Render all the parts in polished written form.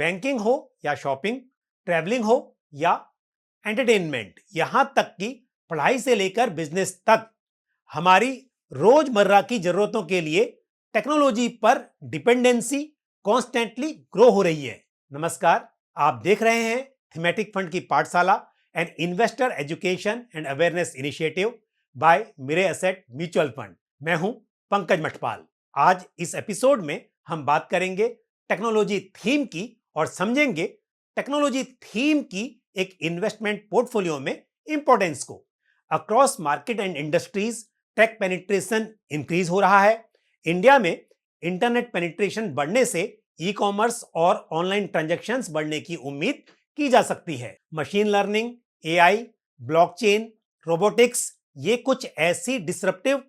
Banking हो या shopping, travelling हो या एंटरटेनमेंट, यहां तक कि पढ़ाई से लेकर बिजनेस तक हमारी रोजमर्रा की जरूरतों के लिए टेक्नोलॉजी पर डिपेंडेंसी कॉन्स्टेंटली ग्रो हो रही है। नमस्कार, आप देख रहे हैं थीमेटिक फंड की पाठशाला and investor education and awareness initiative by Mirae Asset mutual fund. मैं हूं पंकज मठपाल। आज इस एपिसोड में हम बात करेंगे टेक्नोलॉजी थीम की और समझेंगे टेक्नोलॉजी थीम की एक इन्वेस्टमेंट पोर्टफोलियो में इंपॉर्टेंस को। Across market and industries tech penetration increase हो रहा है। इंडिया में इंटरनेट पेनिट्रेशन बढ़ने से ई कॉमर्स और ऑनलाइन ट्रांजैक्शंस बढ़ने की उम्मीद की जा सकती है। Machine learning, AI, blockchain, robotics, ये कुछ ऐसी डिसरप्टिव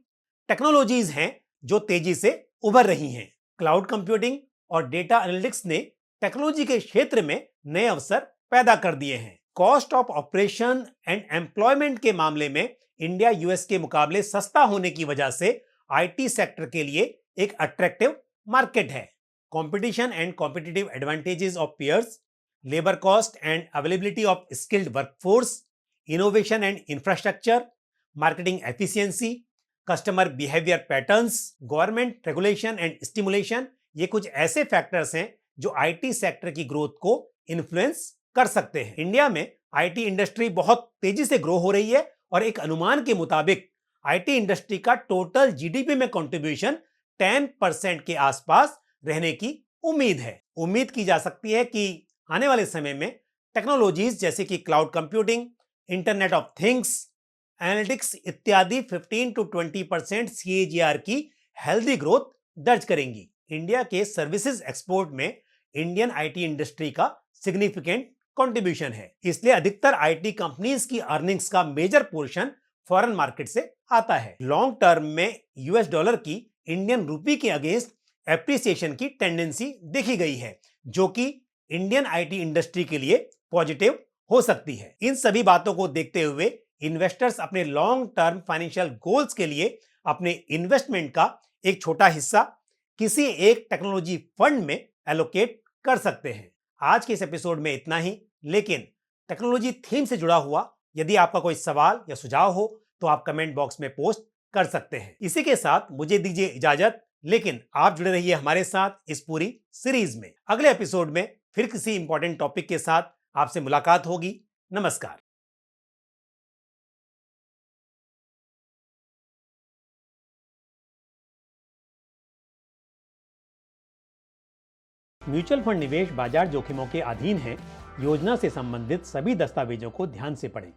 टेक्नोलॉजीज हैं जो तेजी से उभर रही हैं। क्लाउड कंप्यूटिंग और डेटा एनालिटिक्स ने टेक्नोलॉजी के क्षेत्र में नए अवसर पैदा कर दिए हैं। Cost of operation and employment के मामले में इंडिया यूएस के मुकाबले सस्ता होने की वजह से आईटी सेक्टर के लिए एक अट्रैक्टिव मार्केट है। Competition and competitive advantages of peers, labour cost and availability of skilled workforce, innovation and infrastructure, marketing efficiency, customer behaviour patterns, government regulation and stimulation, ये कुछ ऐसे फैक्टर्स हैं जो आईटी सेक्टर की ग्रोथ को influence कर सकते हैं। इंडिया में आईटी इंडस्ट्री बहुत तेजी से ग्रो हो रही है और एक अनुमान के मुताबिक आईटी इंडस्ट्री का टोटल जीडीपी में कंट्रीब्यूशन 10% के आसपास रहने की उम्मीद है। उम्मीद की जा सकती है कि आने वाले समय में टेक्नोलॉजीज जैसे कि cloud computing, internet of things, analytics इत्यादि 15 to 20% CAGR की हेल्दी ग्रोथ दर्ज करेंगी। इंडिया के सर्विसेज एक्सपोर्ट में इंडियन आईटी इंडस्ट्री का सिग्निफिकेंट कंट्रीब्यूशन है, इसलिए अधिकतर आईटी कंपनीज की अर्निंग्स का मेजर पोर्शन फॉरेन मार्केट से आता है। लॉन्ग टर्म में यूएस डॉलर की इंडियन रूपी के अगेंस्ट एप्रिसिएशन की टेंडेंसी देखी गई है, जो कि इंडियन आईटी इंडस्ट्री के लिए पॉजिटिव हो सकती है। इन सभी बातों को देखते हुए इन्वेस्टर्स अपने लॉन्ग टर्म फाइनेंशियल गोल्स के लिए अपने इन्वेस्टमेंट का एक छोटा हिस्सा किसी एक टेक्नोलॉजी फंड में एलोकेट कर सकते हैं। आज के इस एपिसोड में इतना ही, लेकिन टेक्नोलॉजी थीम से जुड़ा हुआ यदि आपका कोई सवाल या सुझाव हो तो आप कमेंट बॉक्स में पोस्ट कर सकते हैं। इसी के साथ मुझे दीजिए इजाजत, लेकिन आप जुड़े रहिए हमारे साथ इस पूरी सीरीज में। अगले एपिसोड में फिर किसी इंपॉर्टेंट टॉपिक के साथ आपसे मुलाकात होगी। नमस्कार। म्यूचुअल फंड निवेश बाजार जोखिमों के अधीन है। योजना से संबंधित सभी दस्तावेजों को ध्यान से पढ़ें।